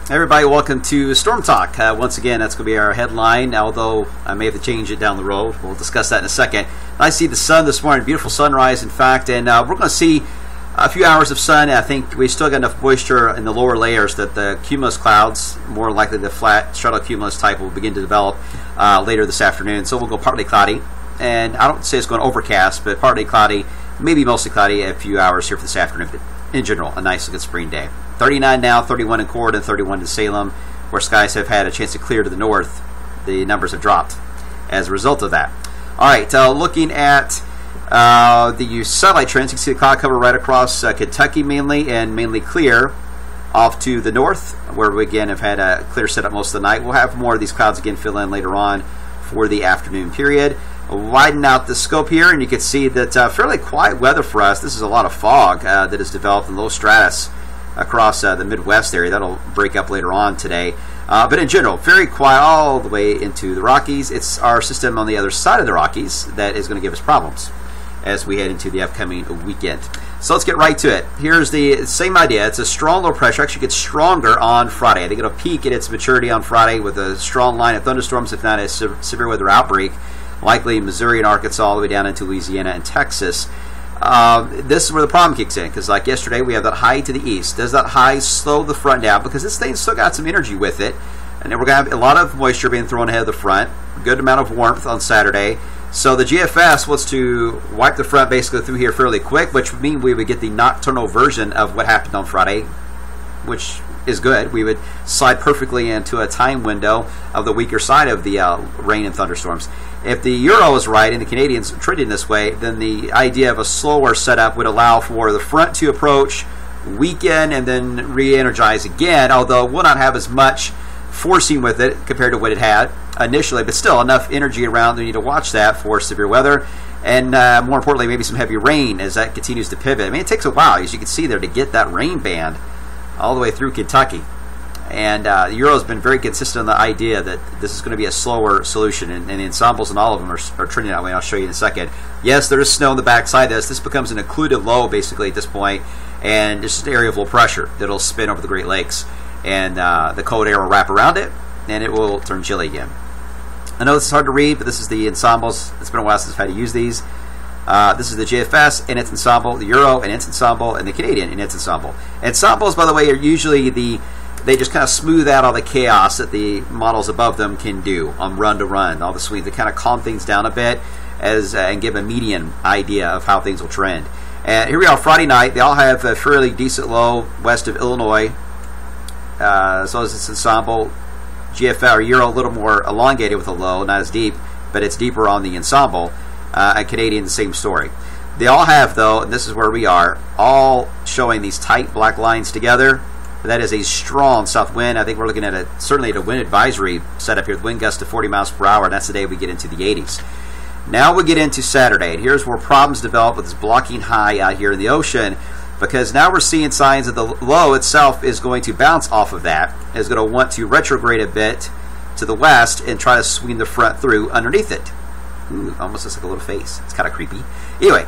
Everybody, welcome to Storm Talk. Once again, that's going to be our headline, although I may have to change it down the road. We'll discuss that in a second. I see the sun this morning, beautiful sunrise, in fact, and we're going to see a few hours of sun. I think we still got enough moisture in the lower layers that the cumulus clouds, more likely the flat stratocumulus type, will begin to develop later this afternoon. So we'll go partly cloudy, and I don't say it's going overcast, but partly cloudy, maybe mostly cloudy a few hours here for this afternoon. But in general, a nice good spring day. 39 now, 31 in Corydon, 31 in Salem, where skies have had a chance to clear to the north. The numbers have dropped as a result of that. All right, looking at the satellite trends, you can see the cloud cover right across Kentucky mainly, and mainly clear off to the north, where we again have had a clear setup most of the night. We'll have more of these clouds again fill in later on for the afternoon period. Widen out the scope here, and you can see that fairly quiet weather for us. This is a lot of fog that has developed in low stratus across the Midwest area. That'll break up later on today. But in general, very quiet all the way into the Rockies. It's our system on the other side of the Rockies that is going to give us problems as we head into the upcoming weekend. So let's get right to it. Here's the same idea. It's a strong low pressure. Actually gets stronger on Friday. I think it'll peak at its maturity on Friday with a strong line of thunderstorms, if not a severe weather outbreak, likely Missouri and Arkansas all the way down into Louisiana and Texas. This is where the problem kicks in, because like yesterday we have that high to the east. Does that high slow the front down? Because this thing's still got some energy with it, and then we're going to have a lot of moisture being thrown ahead of the front, good amount of warmth on Saturday. So the GFS wants to wipe the front basically through here fairly quick, which would mean we would get the nocturnal version of what happened on Friday, which is good. We would slide perfectly into a time window of the weaker side of the rain and thunderstorms. If the Euro is right and the Canadians are treating this way, then the idea of a slower setup would allow for the front to approach, weaken, and then re-energize again, although it will not have as much forcing with it compared to what it had initially, but still enough energy around that we need to watch that for severe weather, and more importantly, maybe some heavy rain as that continues to pivot. I mean, it takes a while, as you can see there, to get that rain band all the way through Kentucky. And the Euro's been very consistent on the idea that this is going to be a slower solution, and the ensembles and all of them are trending that way. I'll show you in a second. Yes, there is snow on the backside of this. This becomes an occluded low basically at this point, and it's just an area of low pressure that'll spin over the Great Lakes, and the cold air will wrap around it, and it will turn chilly again. I know this is hard to read, but this is the ensembles. It's been a while since I've had to use these. This is the JFS and its ensemble, the Euro and its ensemble, and the Canadian and its ensemble. Ensembles, by the way, are usually they just kind of smooth out all the chaos that the models above them can do on run to run, all the swings. They kind of calm things down a bit and give a median idea of how things will trend. And here we are Friday night. They all have a fairly decent low west of Illinois. So is this ensemble. GFL or Euro a little more elongated with a low, not as deep, but it's deeper on the ensemble. And Canadian, the same story. They all have, though, and this is where we are, all showing these tight black lines together. That is a strong south wind. I think we're looking at certainly a wind advisory setup here with wind gusts to 40 miles per hour, and that's the day we get into the 80s. Now we get into Saturday, and here's where problems develop with this blocking high out here in the ocean, because now we're seeing signs that the low itself is going to bounce off of that, is going to want to retrograde a bit to the west and try to swing the front through underneath it. Ooh, almost looks like a little face. It's kind of creepy. Anyway,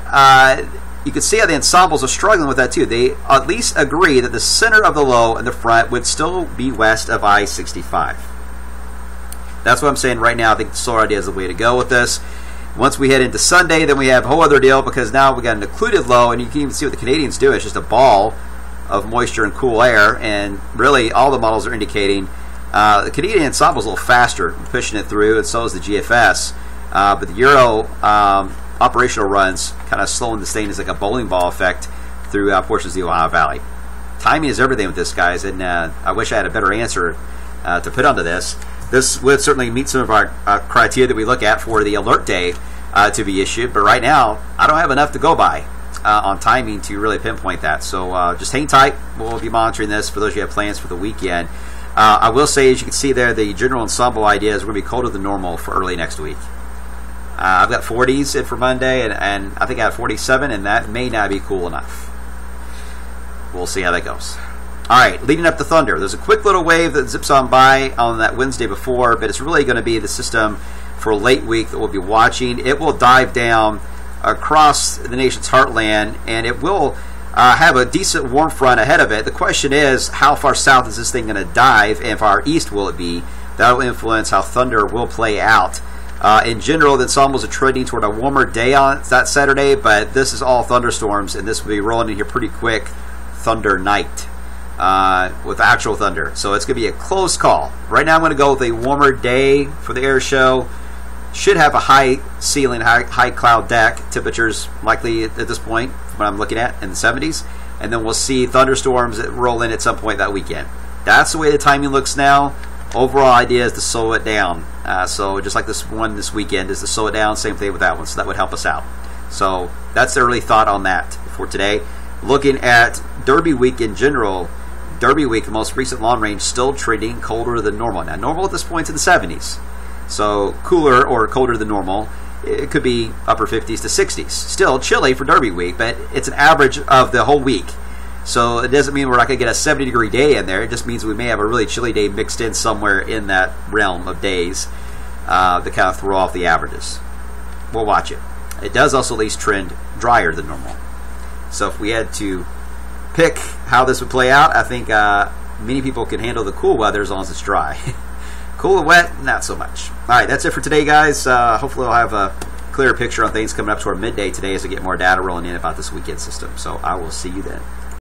you can see how the ensembles are struggling with that too. They at least agree that the center of the low and the front would still be west of I-65. That's what I'm saying right now. I think the solar idea is the way to go with this. Once we head into Sunday, then we have a whole other deal, because now we got an occluded low, and you can even see what the Canadians do. It's just a ball of moisture and cool air, and really all the models are indicating the Canadian ensemble is a little faster, pushing it through, and so is the GFS. But the Euro operational runs kind of slowing the stain as like a bowling ball effect through portions of the Ohio Valley. Timing is everything with this, guys, and I wish I had a better answer to put onto this. This would certainly meet some of our criteria that we look at for the alert day to be issued, but right now I don't have enough to go by on timing to really pinpoint that. So just hang tight. We'll be monitoring this for those of you who have plans for the weekend. I will say, as you can see there, the general ensemble idea is we're going to be colder than normal for early next week. I've got 40s in for Monday, and I think I have 47, and that may not be cool enough. We'll see how that goes. All right, leading up to thunder. There's a quick little wave that zips on by on that Wednesday before, but it's really going to be the system for late week that we'll be watching. It will dive down across the nation's heartland, and it will have a decent warm front ahead of it. The question is, how far south is this thing going to dive, and far east will it be? That will influence how thunder will play out. In general, the ensembles are trending toward a warmer day on that Saturday, but this is all thunderstorms, and this will be rolling in here pretty quick. Thunder night with actual thunder. So it's going to be a close call. Right now I'm going to go with a warmer day for the air show. Should have a high ceiling, high cloud deck. Temperatures likely at this point, what I'm looking at, in the 70s. And then we'll see thunderstorms that roll in at some point that weekend. That's the way the timing looks now. Overall idea is to slow it down. So just like this one this weekend is to slow it down. Same thing with that one. So that would help us out. So that's the early thought on that for today. Looking at Derby Week in general, Derby Week, the most recent long range, still trending colder than normal. Now, normal at this point is in the 70s. So cooler or colder than normal. It could be upper 50s to 60s. Still chilly for Derby Week, but it's an average of the whole week. So it doesn't mean we're not going to get a 70-degree day in there. It just means we may have a really chilly day mixed in somewhere in that realm of days that kind of throw off the averages. We'll watch it. It does also at least trend drier than normal. So if we had to pick how this would play out, I think many people can handle the cool weather as long as it's dry. Cool and wet, not so much. All right, that's it for today, guys. Hopefully I'll have a clearer picture on things coming up toward midday today as we get more data rolling in about this weekend system. So I will see you then.